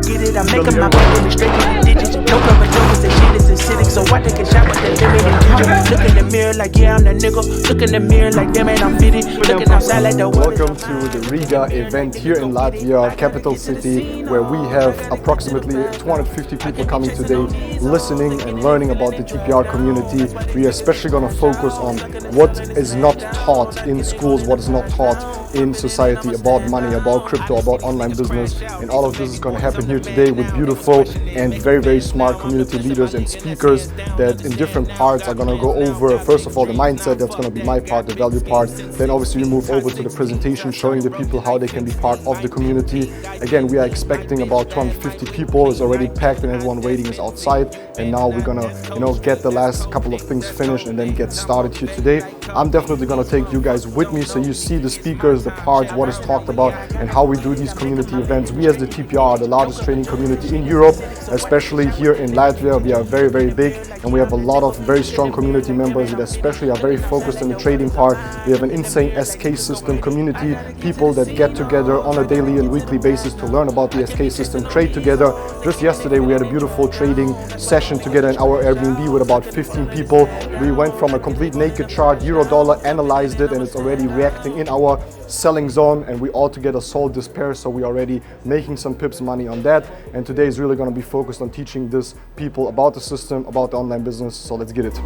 get it, I make them, I make them straight to the digits. No cover jokers, that shit is acidic, so I take a shot with the limit and ginger. Look in the mirror like, yeah, I'm that nigga. Look in the mirror like, damn it, I'm fitted. Looking outside like the Welcome to the Riga event here in Latvia, capital city, where we have approximately 250 people coming today, listening and learning about the TPR community. We are especially going to focus on what is not taught in schools, what is not taught in society about money, about crypto, about online business. And all of this is going to happen here today with beautiful and very, very smart community leaders and speakers that in different parts are going to go over, first of all, the mindset. That's going to be my part, the value part. Then obviously we move over to the presentation, showing the people how they can be part of the community. Again, we are expecting about 250 people. It's already packed and everyone waiting is outside. And now we're going to, get the last couple of things finished and then get started here today. I'm definitely going to take you guys with me so you see the speakers, the parts, what is talked about, and how we do these community events. We as the TPR are the largest trading community in Europe, especially here in Latvia. We are very, very big, and we have a lot of very strong community members that especially are very focused on the trading part. We have an insane SK system community, people that get together on a daily and weekly basis to learn about the SK system, trade together. Just yesterday we had a beautiful trading session together in our Airbnb with about 15 people. We went from a complete naked chart, euro-dollar, analyzed it, and it's already reacting in our selling zone, and we all together sold this pair, so we're already making some pips money on that. And today is really going to be focused on teaching these people about the system, about the online business, so let's get it.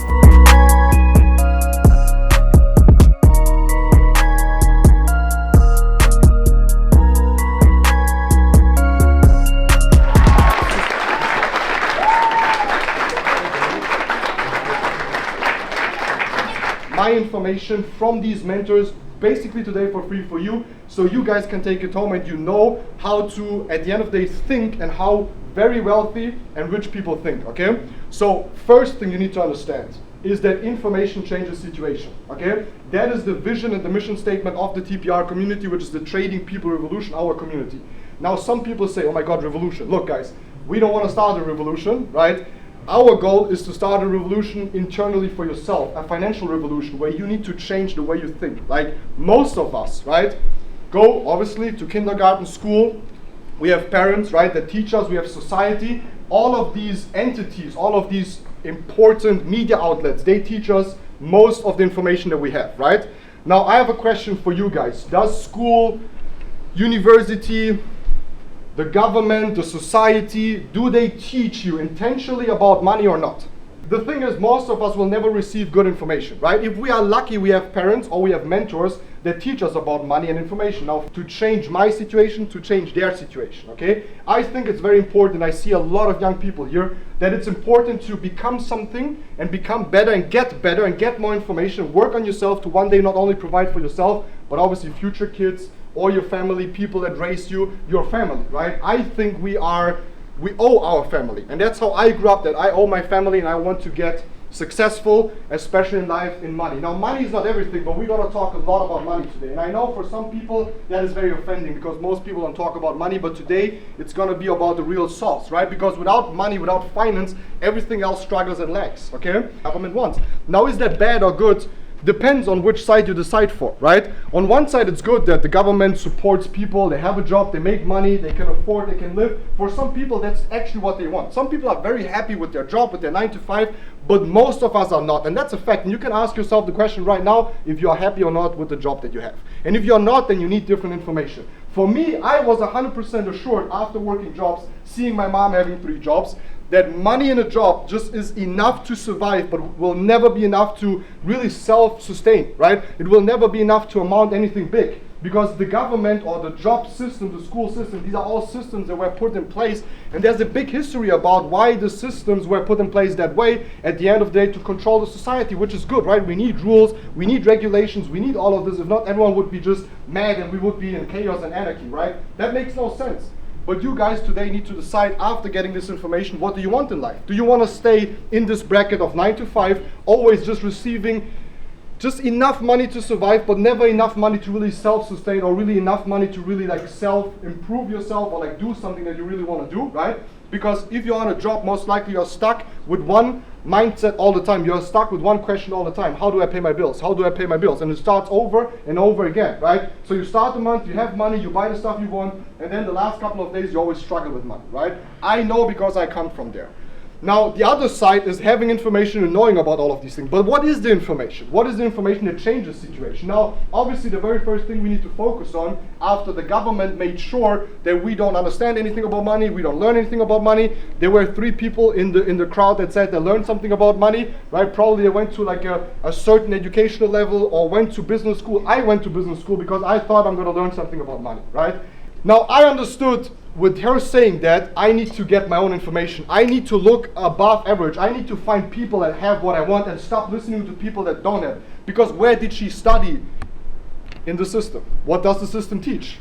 My information from these mentors basically today for free for you, so you guys can take it home and you know how to, at the end of the day, think and how very wealthy and rich people think, okay? So first thing you need to understand is that information changes situation, okay? That is the vision and the mission statement of the TPR community, which is the Trading People Revolution, our community. Now some people say, oh my God, revolution. Look guys, we don't want to start a revolution, right? Our goal is to start a revolution internally for yourself, a financial revolution where you need to change the way you think. Like most of us, right, go obviously to kindergarten, school. We have parents, right, that teach us. We have society. All of these entities, all of these important media outlets, they teach us most of the information that we have, right? Now I have a question for you guys. Does school, university, the government, the society, do they teach you intentionally about money or not? The thing is, most of us will never receive good information, right? If we are lucky, we have parents or we have mentors that teach us about money and information. Now, to change my situation, to change their situation, okay? I think it's very important, I see a lot of young people here, that it's important to become something and become better and get more information, work on yourself to one day not only provide for yourself, but obviously future kids, or your family, people that raised you, your family, right? I think we owe our family. And that's how I grew up, that I owe my family and I want to get successful, especially in life, in money. Now, money is not everything, but we're going to talk a lot about money today. And I know for some people that is very offending because most people don't talk about money, but today it's going to be about the real sauce, right? Because without money, without finance, everything else struggles and lacks, okay? Government wants. Now, is that bad or good? Depends on which side you decide for, right? On one side, it's good that the government supports people, they have a job, they make money, they can afford, they can live. For some people, that's actually what they want. Some people are very happy with their job, with their 9 to 5, but most of us are not, and that's a fact. And you can ask yourself the question right now if you are happy or not with the job that you have. And if you're not, then you need different information. For me, I was 100% assured after working jobs, seeing my mom having 3 jobs, that money in a job just is enough to survive, but will never be enough to really self-sustain, right? It will never be enough to amount anything big, because the government or the job system, the school system, these are all systems that were put in place, and there's a big history about why the systems were put in place that way at the end of the day to control the society, which is good, right? We need rules, we need regulations, we need all of this. If not, everyone would be just mad and we would be in chaos and anarchy, right? That makes no sense. But you guys today need to decide after getting this information, what do you want in life? Do you want to stay in this bracket of 9 to 5, always just receiving just enough money to survive, but never enough money to really self-sustain, or really enough money to really like self-improve yourself or like do something that you really want to do, right? Because if you're on a job, most likely you're stuck with one mindset all the time. You're stuck with one question all the time. How do I pay my bills? How do I pay my bills? And it starts over and over again, right? So you start the month, you have money, you buy the stuff you want, and then the last couple of days you always struggle with money, right? I know because I come from there. Now, the other side is having information and knowing about all of these things. But what is the information? What is the information that changes the situation? Now, obviously, the very first thing we need to focus on after the government made sure that we don't understand anything about money, we don't learn anything about money. There were 3 people in the crowd that said they learned something about money, right? Probably they went to like a certain educational level or went to business school. I went to business school because I thought I'm going to learn something about money, right? Now, I understood with her saying that I need to get my own information. I need to look above average. I need to find people that have what I want and stop listening to people that don't have. Because where did she study? In the system. What does the system teach?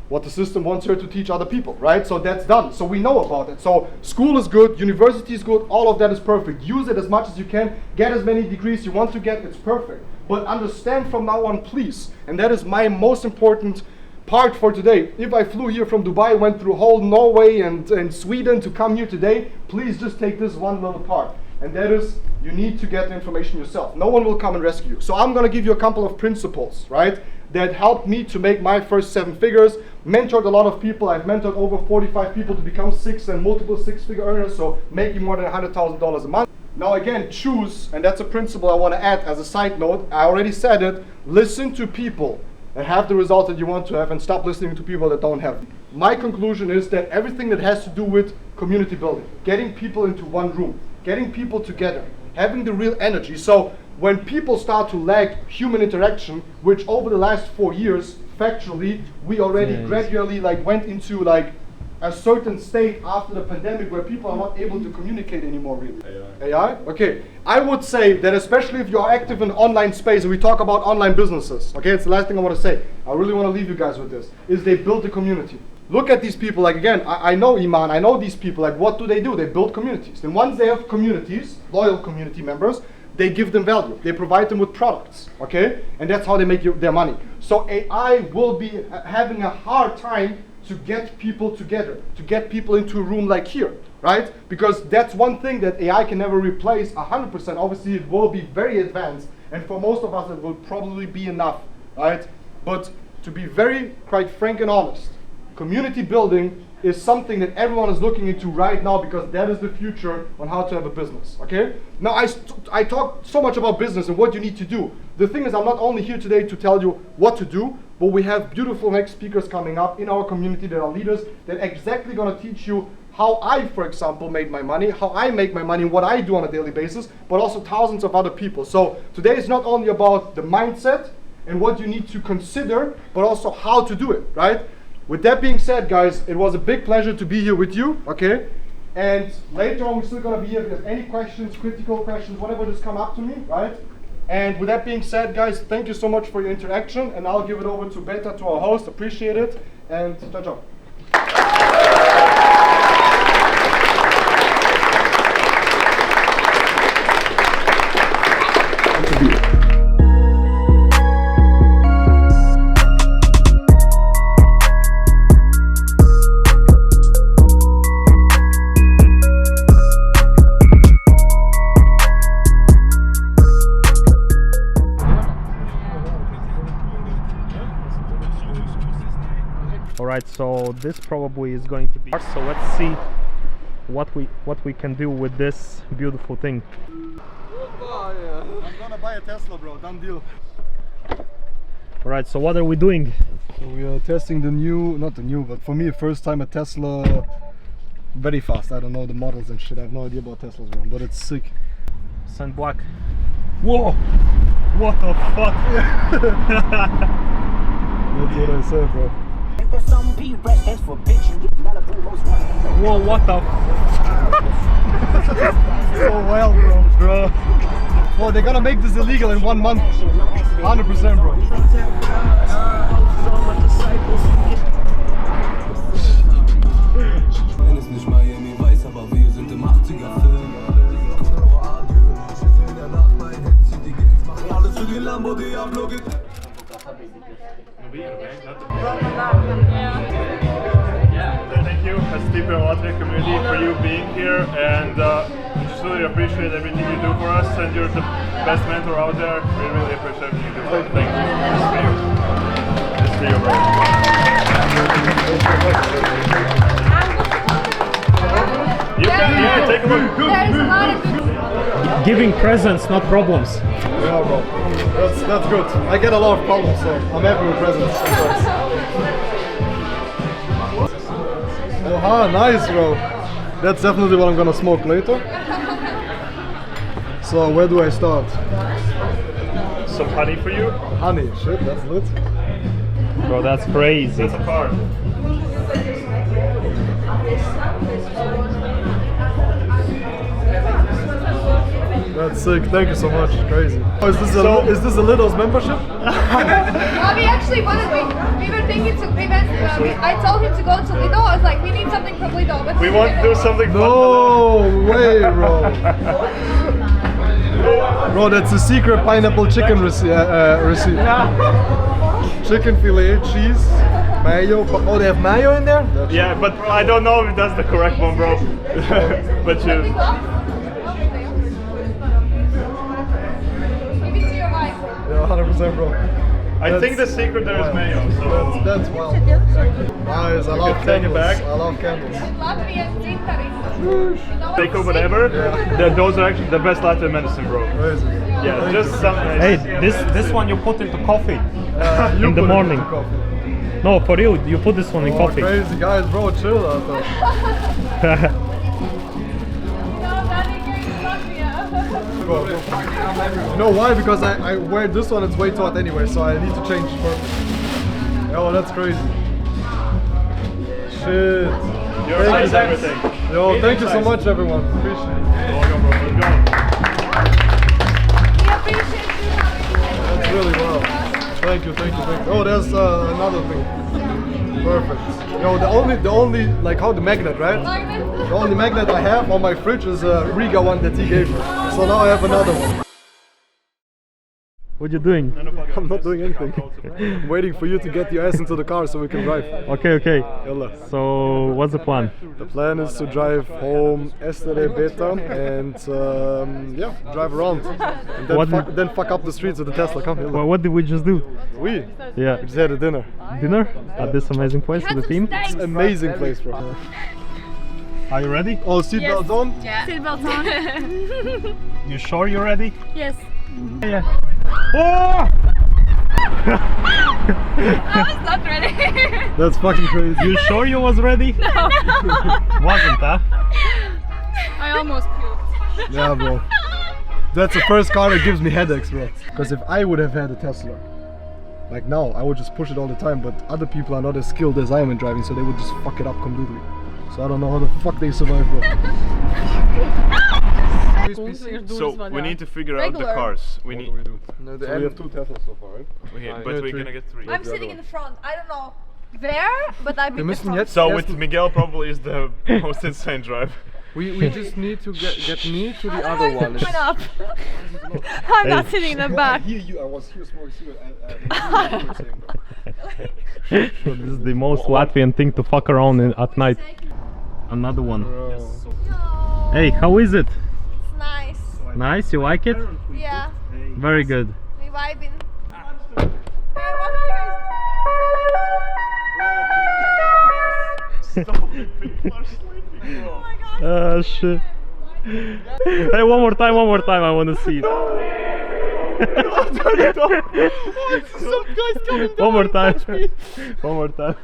What the system wants her to teach other people, right? So that's done. So we know about it. So school is good, university is good, all of that is perfect. Use it as much as you can, get as many degrees you want to get, it's perfect. But understand from now on, please, and that is my most important part for today. If I flew here from Dubai, went through whole Norway and Sweden to come here today, please just take this one little part. And that is, you need to get the information yourself. No one will come and rescue you. So I'm going to give you a couple of principles, right, that helped me to make my first 7 figures. Mentored a lot of people. I've mentored over 45 people to become 6 and multiple 6-figure earners, so making more than $100,000 a month. Now again, choose, and that's a principle I want to add as a side note. I already said it, listen to people and have the result that you want to have, and stop listening to people that don't have. My conclusion is that everything that has to do with community building, getting people into one room, getting people together, having the real energy. So when people start to lack human interaction, which over the last 4 years, factually, we already gradually went into a certain state after the pandemic where people are not able to communicate anymore really. AI? Okay. I would say that especially if you are active in online space, and we talk about online businesses, okay, it's the last thing I want to say. I really want to leave you guys with this, is they build a community. Look at these people, again, I know Iman, I know these people, what do? They build communities. And once they have communities, loyal community members, they give them value. They provide them with products, okay? And that's how they make their money. So AI will be having a hard time to get people together, to get people into a room like here, right? Because that's one thing that AI can never replace 100%. Obviously, it will be very advanced, and for most of us, it will probably be enough, right? But to be very, quite frank and honest, community building is something that everyone is looking into right now, because that is the future on how to have a business, okay? Now, I talk so much about business and what you need to do. The thing is, I'm not only here today to tell you what to do, but we have beautiful next speakers coming up in our community that are leaders that are exactly going to teach you how I, for example, made my money, how I make my money, what I do on a daily basis, but also thousands of other people. So today is not only about the mindset and what you need to consider, but also how to do it, right? With that being said, guys, it was a big pleasure to be here with you, okay? And later on, we're still going to be here. If you have any questions, critical questions, whatever, just come up to me, right? And with that being said, guys, thank you so much for your interaction. And I'll give it over to Beta, to our host. Appreciate it. And ciao, ciao. Alright, so this probably is going to be ours, so let's see what we can do with this beautiful thing. Oh, yeah. I'm gonna buy a Tesla, bro, done deal. Alright, so what are we doing? So we are testing the new, not the new, but for me first time a Tesla, very fast. I don't know the models and shit, I have no idea about Teslas, bro, but it's sick. Sun black. Whoa! What the fuck? That's what I said, bro. Whoa, what the So wild, bro. Well, they're gonna make this illegal in 1 month. 100%, bro. Thank you. Cypriot Latvia community for you being here, and we just really appreciate everything you do for us, and you're the best mentor out there. We really appreciate everything you do for us. Thank you. This for you. This for you, bro. You can, take a look. There's a lot of good. Giving presents, not problems. Yeah, bro. That's good. I get a lot of problems, so I'm happy with presents sometimes. Oh, nice, bro. That's definitely what I'm gonna smoke later. So where do I start? Some honey for you. Honey, shit, that's lit. Bro, that's crazy. That's a card. That's sick. Thank you so much. Crazy. Oh, is this a Lido's membership? Well, we actually wanted, we were thinking to, I told him to go to Lido. I was like, we need something from Lido. But We want to do something fun. No way, bro. Bro, that's a secret pineapple chicken receipt. Chicken fillet, cheese, mayo. Oh, they have mayo in there? That's Yeah, but I don't know if that's the correct one, bro. But you. Give it to your wife. Yeah, 100%, bro. I think the secret there is mayo. So That's wild. Nice, I love take it candles. back. I love candles. Latvian zinkaris. Seiko, whatever. Those are actually the best Latvian medicine, bro. Crazy. Yeah, just something. Hey, this one you put into coffee You in the put it morning. coffee. No, for you, you put this one in Oh, coffee. crazy guys, bro, chill out there. Bro, bro. You know why? Because I wear this one, it's way too hot anyway, so I need to change first. Oh, that's crazy. Shit. Your Thank size you. everything. Yo, thank you so much, everyone. Appreciate it. Let's go, bro. Let's go. We appreciate you having That's really well. Thank you, thank you, thank you. Oh, there's another thing. Perfect. Yo, the only, like how the magnet, right? The only magnet I have on my fridge is a Riga one that he gave me. So now I have another one. What you doing? I'm not doing anything. I'm waiting for you to get your ass into the car so we can drive. Okay, okay. Yalla. So, what's the plan? The plan is to drive home yesterday beta and yeah, drive around. And then fuck up the streets with the Tesla. Come here. Well, what did we just do? We Yeah, just had a dinner. dinner at this amazing place with the team. Amazing place, bro. Are you ready? All seatbelts on? Seatbelts on. You sure you're ready? Yes. Yeah. Oh! I was not ready. That's fucking crazy. You sure you was ready? No. Wasn't, huh? I almost puked. Yeah, bro. That's the first car that gives me headaches, bro. Because if I would have had a Tesla, like now, I would just push it all the time, but other people are not as skilled as I am in driving, so they would just fuck it up completely. So I don't know how the fuck they survive, bro. So we need to figure out the Regular. cars. We need. No, we have 2 Teslas so far, right? Okay, but we're gonna get 3. I'm sitting in the front. I don't know where, but I'm in the müssen front. jetzt So erst- with Miguel probably is the most insane drive. We just need to get me to the I'm other going one. to point up. I'm not sitting in the back. I was here smoking cigarette. So this is the most Latvian thing to fuck around at night. Another one. Hey, how is it? It's nice. Nice, you like it? Yeah, Very good. we vibing. Hey, what are you guys? Oh my god. Shit. Hey, one more time, I want to see it. One more time. One more time.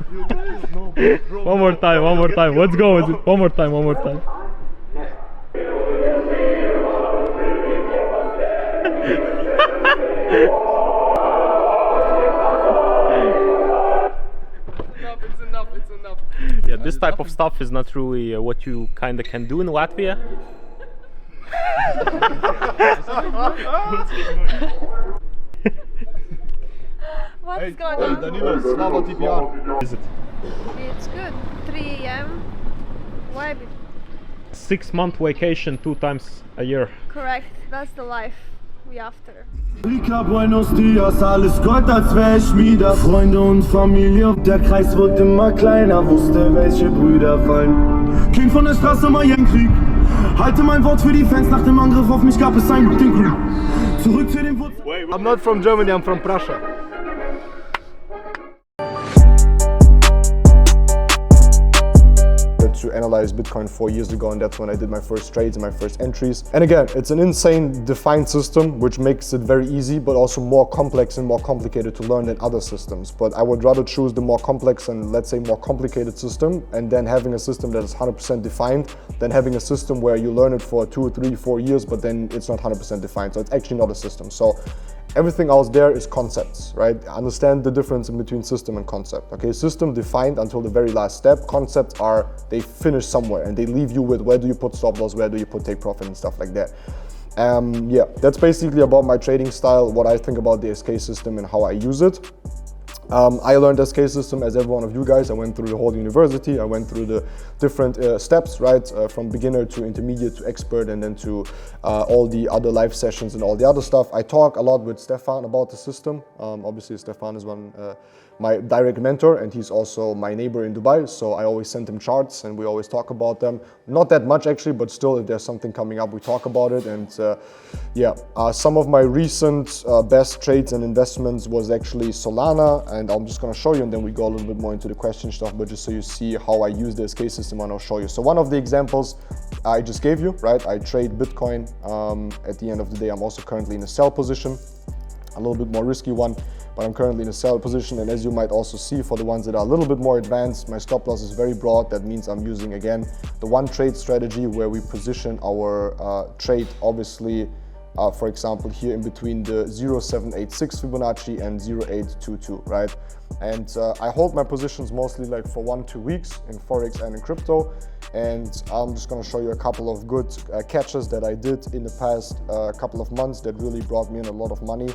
One more time, one more time. Let's go. One more time, one more time. It's enough. Yeah, this type of stuff is not really what you kind of can do in Latvia. What's going on? Danilo, Slava TPR. Is it It's good. 3 a.m. Vibing. 6-month vacation 2 times a year? Correct. That's the life. wie after. Rica, Buenos Dias, alles Gold, als wär ich Midas. Freunde und Familie, der Kreis wird immer kleiner. Wusste, welche Brüder fallen. Kind von der Straße, Mayen-Krieg. Halte mein Wort für die Fans, nach dem Angriff auf mich gab es ein Looting Crew. Zurück zu den Wurzeln. I'm not from Germany, I'm from Prussia. To analyze Bitcoin 4 years ago, and that's when I did my first trades and my first entries. And again, it's an insane defined system, which makes it very easy, but also more complex and more complicated to learn than other systems. But I would rather choose the more complex and, let's say, more complicated system, and then having a system that is 100% defined, than having a system where you learn it for 2, 3, 4 years, but then it's not 100% defined. So it's actually not a system. So everything else there is concepts, right? Understand the difference in between system and concept. Okay, system defined until the very last step. Concepts are, they finish somewhere and they leave you with where do you put stop loss, where do you put take profit and stuff like that. Yeah, that's basically about my trading style, what I think about the SK system and how I use it. I learned SK system as every one of you guys. I went through the whole university. I went through the different steps, right? From beginner to intermediate to expert, and then to all the other live sessions and all the other stuff. I talk a lot with Stefan about the system. Obviously, Stefan is my direct mentor, and he's also my neighbor in Dubai. So I always send him charts and we always talk about them. Not that much actually, but still if there's something coming up, we talk about it. And yeah, some of my recent best trades and investments was actually Solana, and I'm just gonna show you, and then we go a little bit more into the question stuff, but just so you see how I use the SK system, and I'll show you. So one of the examples I just gave you, right? I trade Bitcoin. At the end of the day, I'm also currently in a sell position, a little bit more risky one, but I'm currently in a sell position. And as you might also see, for the ones that are a little bit more advanced, my stop loss is very broad. That means I'm using, again, the one trade strategy where we position our trade, obviously, for example, here in between the 0.786 Fibonacci and 0.822, right? And I hold my positions mostly like for 1-2 weeks in Forex and in crypto. And I'm just gonna show you a couple of good catches that I did in the past couple of months that really brought me in a lot of money.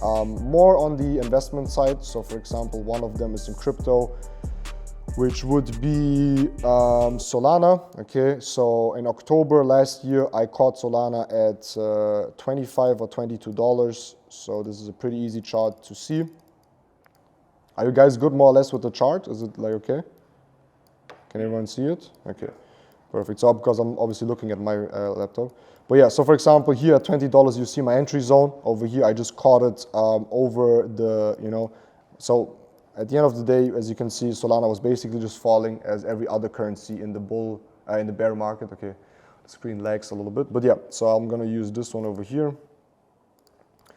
More on the investment side. So for example, one of them is in crypto, which would be Solana. Okay, so in October last year, I caught Solana at $25 or $22. So this is a pretty easy chart to see. Are you guys good more or less with the chart? Is it like okay? Can everyone see it? Okay, perfect. So because I'm obviously looking at my laptop. But yeah, so for example, here at $20, you see my entry zone. Over here, I just caught it over the, so at the end of the day, as you can see, Solana was basically just falling as every other currency in the bear market. Okay, the screen lags a little bit, but yeah, so I'm gonna use this one over here.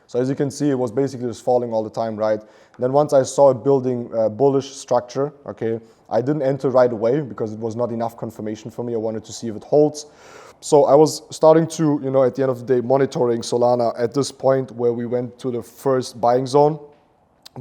So as you can see, it was basically just falling all the time, right? Then once I saw it building bullish structure, okay, I didn't enter right away because it was not enough confirmation for me. I wanted to see if it holds. So I was starting to, at the end of the day, monitoring Solana at this point where we went to the first buying zone.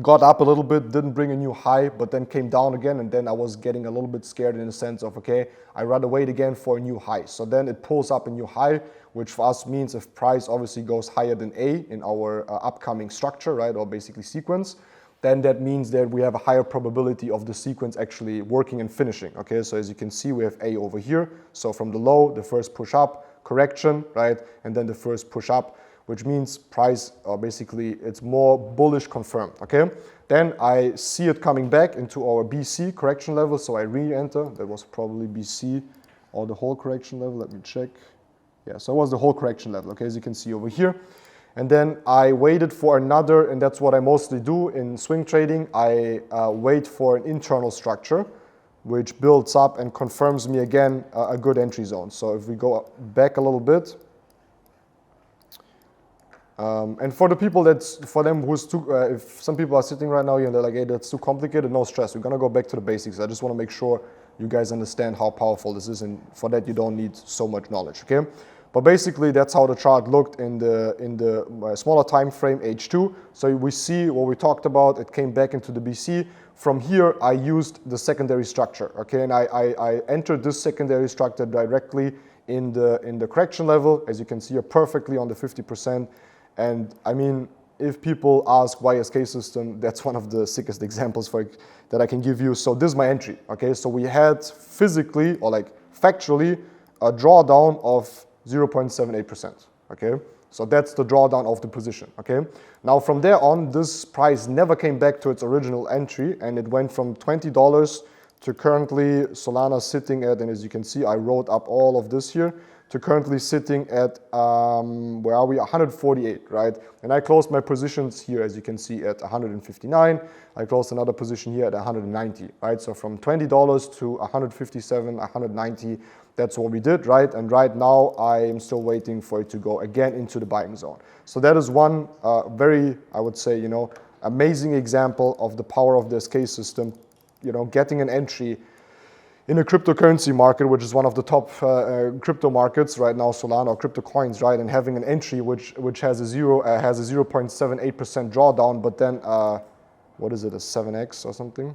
Got up a little bit, didn't bring a new high, but then came down again, and then I was getting a little bit scared in the sense of, okay, I'd rather wait again for a new high. So then it pulls up a new high, which for us means if price obviously goes higher than A in our upcoming structure, right, or basically sequence, then that means that we have a higher probability of the sequence actually working and finishing, okay? So as you can see, we have A over here. So from the low, the first push up, correction, right, and then the first push up, which means price, basically, it's more bullish confirmed, okay? Then I see it coming back into our BC correction level, so I re-enter. That was probably BC or the whole correction level. Let me check. Yeah, so it was the whole correction level, okay, as you can see over here. And then I waited for another, and that's what I mostly do in swing trading. I wait for an internal structure, which builds up and confirms me again a good entry zone. So if we go back a little bit, and for the people if some people are sitting right now here and they're like, hey, that's too complicated, no stress. We're gonna go back to the basics. I just wanna make sure you guys understand how powerful this is, and for that you don't need so much knowledge, okay? But basically that's how the chart looked in the smaller time frame, H2. So we see what we talked about, it came back into the BC. From here, I used the secondary structure, okay? And I entered this secondary structure directly in the correction level, as you can see here, perfectly on the 50%. And I mean, if people ask why SK system, that's one of the sickest examples that I can give you. So this is my entry, okay? So we had physically, or like factually, a drawdown of 0.78%, okay? So that's the drawdown of the position, okay? Now from there on, this price never came back to its original entry, and it went from $20 to currently Solana sitting at, and as you can see, I wrote up all of this here, to currently sitting at, where are we, 148, right? And I closed my positions here, as you can see, at 159. I closed another position here at 190, right? So from $20 to 157, 190, that's what we did, right? And right now, I am still waiting for it to go again into the buying zone. So that is one very, I would say, amazing example of the power of the SK system, getting an entry in a cryptocurrency market, which is one of the top crypto markets right now, Solana, or crypto coins, right? And having an entry which has a 0.78% drawdown, but then what is it, a 7x or something?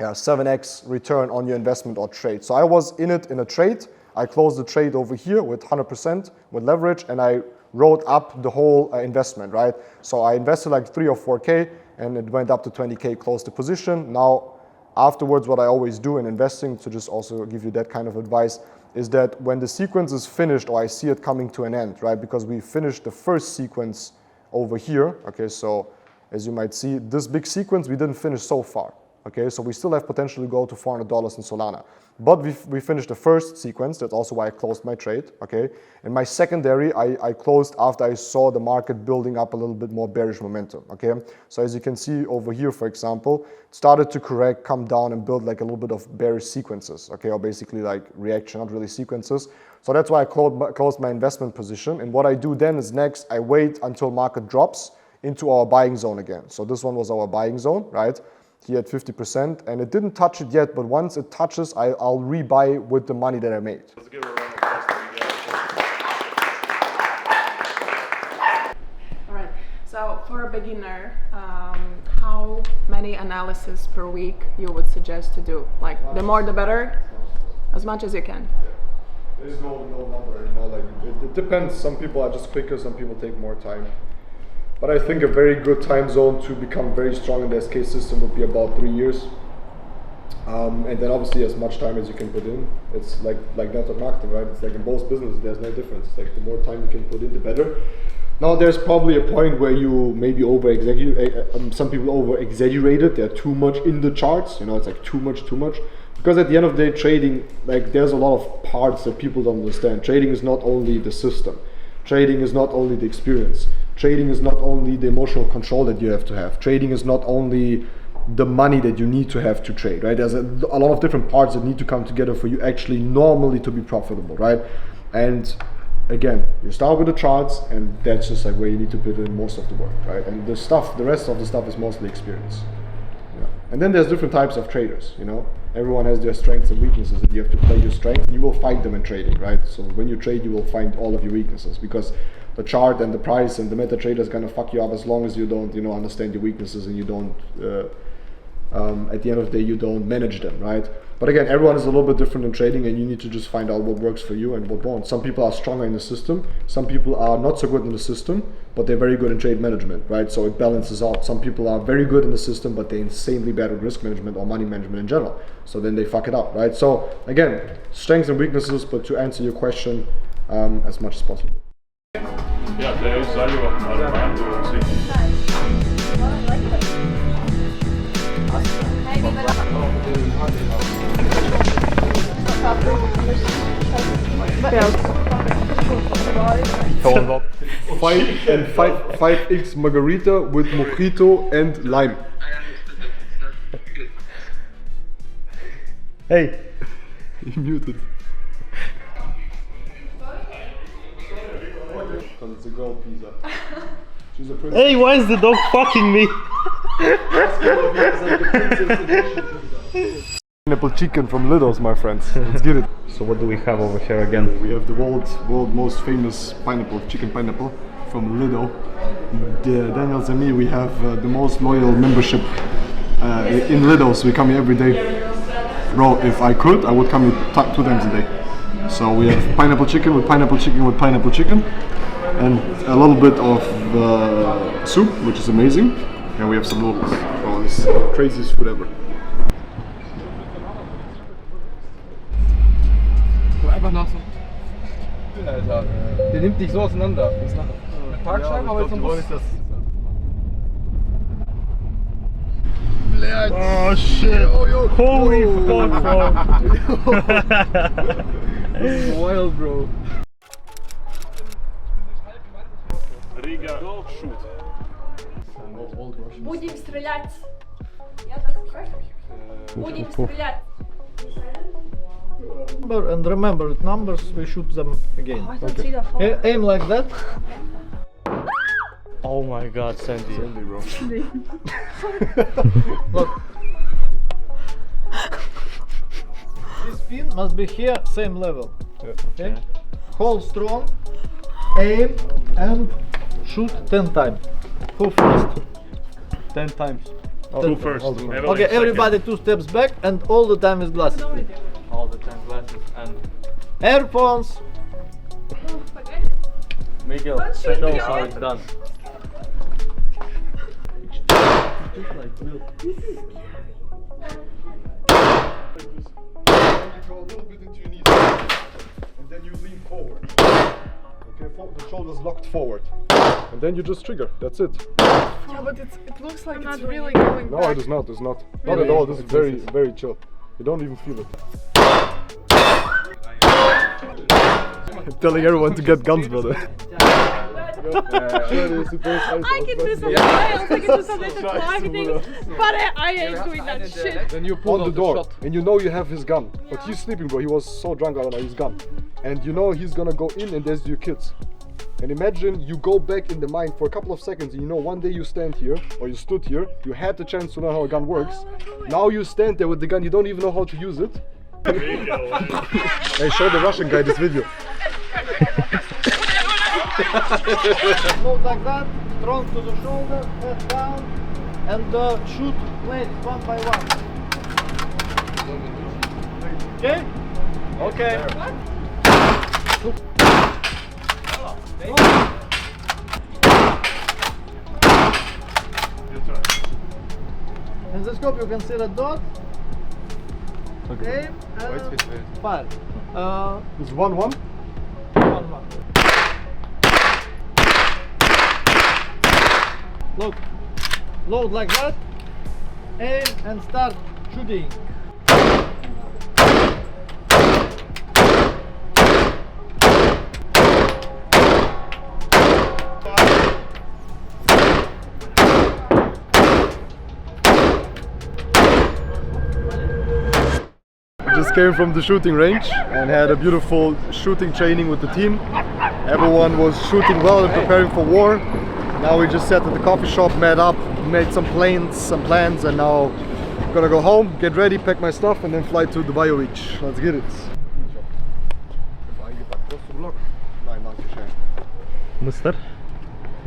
Yeah, 7x return on your investment or trade. So I was in it in a trade. I closed the trade over here with 100% with leverage, and I wrote up the whole investment, right? So I invested like 3 or 4K, and it went up to 20K, closed the position. Now, afterwards, what I always do in investing, to just also give you that kind of advice, is that when the sequence is finished, or I see it coming to an end, right? Because we finished the first sequence over here, okay? So as you might see, this big sequence, we didn't finish so far, okay? So we still have potential to go to $400 in Solana. But we finished the first sequence. That's also why I closed my trade, okay? And my secondary, I closed after I saw the market building up a little bit more bearish momentum, okay? So as you can see over here, for example, it started to correct, come down, and build like a little bit of bearish sequences, okay? Or basically like reaction, not really sequences. So that's why I closed my investment position. And what I do then is next, I wait until market drops into our buying zone again. So this one was our buying zone, right? Here at 50%, and it didn't touch it yet, but once it touches, I'll rebuy with the money that I made. Let's give her a round of applause to Miguel. All right, so for a beginner, how many analysis per week you would suggest to do? Like, the more the better, as much as you can. There's no number, like it depends. Some people are just quicker, some people take more time. But I think a very good time zone to become very strong in the SK system would be about 3 years. And then obviously as much time as you can put in. It's like network marketing, right? It's like in both businesses, there's no difference. It's like the more time you can put in, the better. Now there's probably a point where you maybe some people over-exaggerate it. They're too much in the charts, it's like too much. Because at the end of the day, trading, like there's a lot of parts that people don't understand. Trading is not only the system. Trading is not only the experience. Trading is not only the emotional control that you have to have. Trading is not only the money that you need to have to trade, right? There's a lot of different parts that need to come together for you actually normally to be profitable, right? And again, you start with the charts, and that's just like where you need to put in most of the work, right? And the rest of the stuff is mostly experience. Yeah. And then there's different types of traders, Everyone has their strengths and weaknesses, and you have to play your strengths, and you will find them in trading, right? So when you trade, you will find all of your weaknesses, because the chart and the price and the MetaTrader is gonna fuck you up as long as you don't, understand your weaknesses, and you don't, at the end of the day, you don't manage them, right? But again, everyone is a little bit different in trading, and you need to just find out what works for you and what won't. Some people are stronger in the system. Some people are not so good in the system, but they're very good in trade management, right? So it balances out. Some people are very good in the system, but they're insanely bad at risk management or money management in general. So then they fuck it up, right? So again, strengths and weaknesses, but to answer your question as much as possible. Ja, te je zanima, ali manj Five X margarita with mojito and lime. Hey, He muted. Because it's a girl pizza. She's a princess. hey, why is the dog fucking me? Pineapple chicken from Lidl's, my friends. Let's get it. So what do we have over here again? We have the world most famous chicken pineapple from Lidl. Daniels and me, we have the most loyal membership in Lidl, so we come here every day. Bro, if I could, I would come here 2 times a day. So we have pineapple chicken with pineapple chicken with pineapple chicken, and a little bit of soup, which is amazing. And we have some noodles. Oh, this is the craziest food ever. Einfach nach so. Alter. Der nimmt dich so auseinander. Mit Parkscheibe, aber jetzt noch nicht das. Oh shit! Holy fuck, bro! Wild, bro. Riga, shoot. Будем стрелять. Я так Будем стрелять. And remember numbers, we shoot them again. I don't see the phone. Aim like that. Oh my god, Sandy. Bro. Look. This pin must be here, same level. Okay? Hold strong, aim and shoot 10 times. Who first? 10 times. Who first? Okay, everybody 2 steps back and all the time with glasses. All the 10 glasses and Earphones. Miguel, show how it's done. You go a little bit into your knees, and then you lean forward. Okay, the shoulders locked forward, and then you just trigger. That's it. Yeah, but it looks like it's really going No, back. it is not. It's not. Not at all. This is very, very chill. You don't even feel it. I'm telling everyone to get guns, brother. I can do something else, I can do something to flag things, but I ain't doing that shit. Then you pull On the out door, shot. and you know you have his gun, but he's sleeping, bro. He was so drunk, I don't know his gun, and you know he's gonna go in, and there's your kids. And imagine you go back in the mind for a couple of seconds, and you know one day you stand here, or you stood here, you had the chance to know how a gun works. Now you stand there with the gun, you don't even know how to use it. Hey, show the Russian guy this video. Hold like that, strong to the shoulder, head down, and shoot plates one by one. Okay? Okay. In the scope you can see the dot. Aim and fire. It's 1-1. 1-1. Look, load like that, aim and start shooting. Just came from the shooting range and had a beautiful shooting training with the team. Everyone was shooting well and preparing for war. Now we just sat at the coffee shop, met up, made some plans, and now I'm gonna go home, get ready, pack my stuff, and then fly to Dubai Beach. Let's get it. Mister,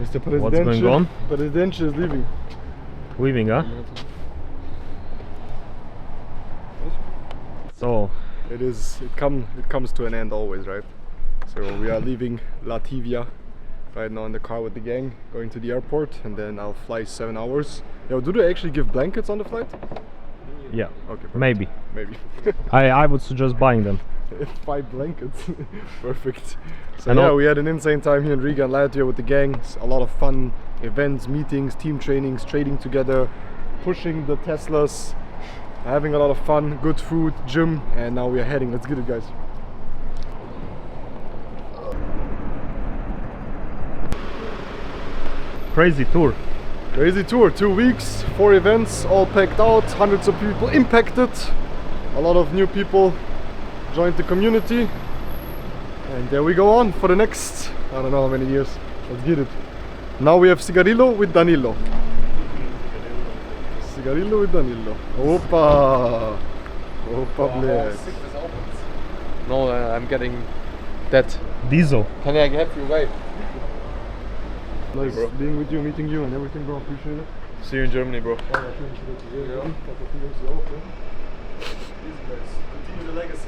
Mr. what's going on? President is leaving. Leaving, huh? So, It comes to an end always, right? So we are leaving Latvia right now in the car with the gang, going to the airport, and then I'll fly 7 hours. Yo, do they actually give blankets on the flight? yeah, Okay, perfect. maybe. Maybe. I would suggest buying them. 5 blankets. Perfect. So And yeah, all- we had an insane time here in Riga and Latvia with the gang. A lot of fun events, meetings, team trainings, trading together, pushing the Teslas, having a lot of fun, good food, gym, and now we are heading. Let's get it, guys. Crazy tour. Crazy tour, 2 weeks, 4 events, all packed out, hundreds of people impacted. A lot of new people joined the community. And there we go on for the next, I don't know how many years. Let's get it. Now we have Cigarillo with Danilo. Cigarillo with Danilo. Opa! Opa, bless. No, I'm getting that. Diesel. Can I have you wait? Nice being with you, meeting you and everything, bro. Appreciate it. See you in Germany, bro. These guys continue the legacy.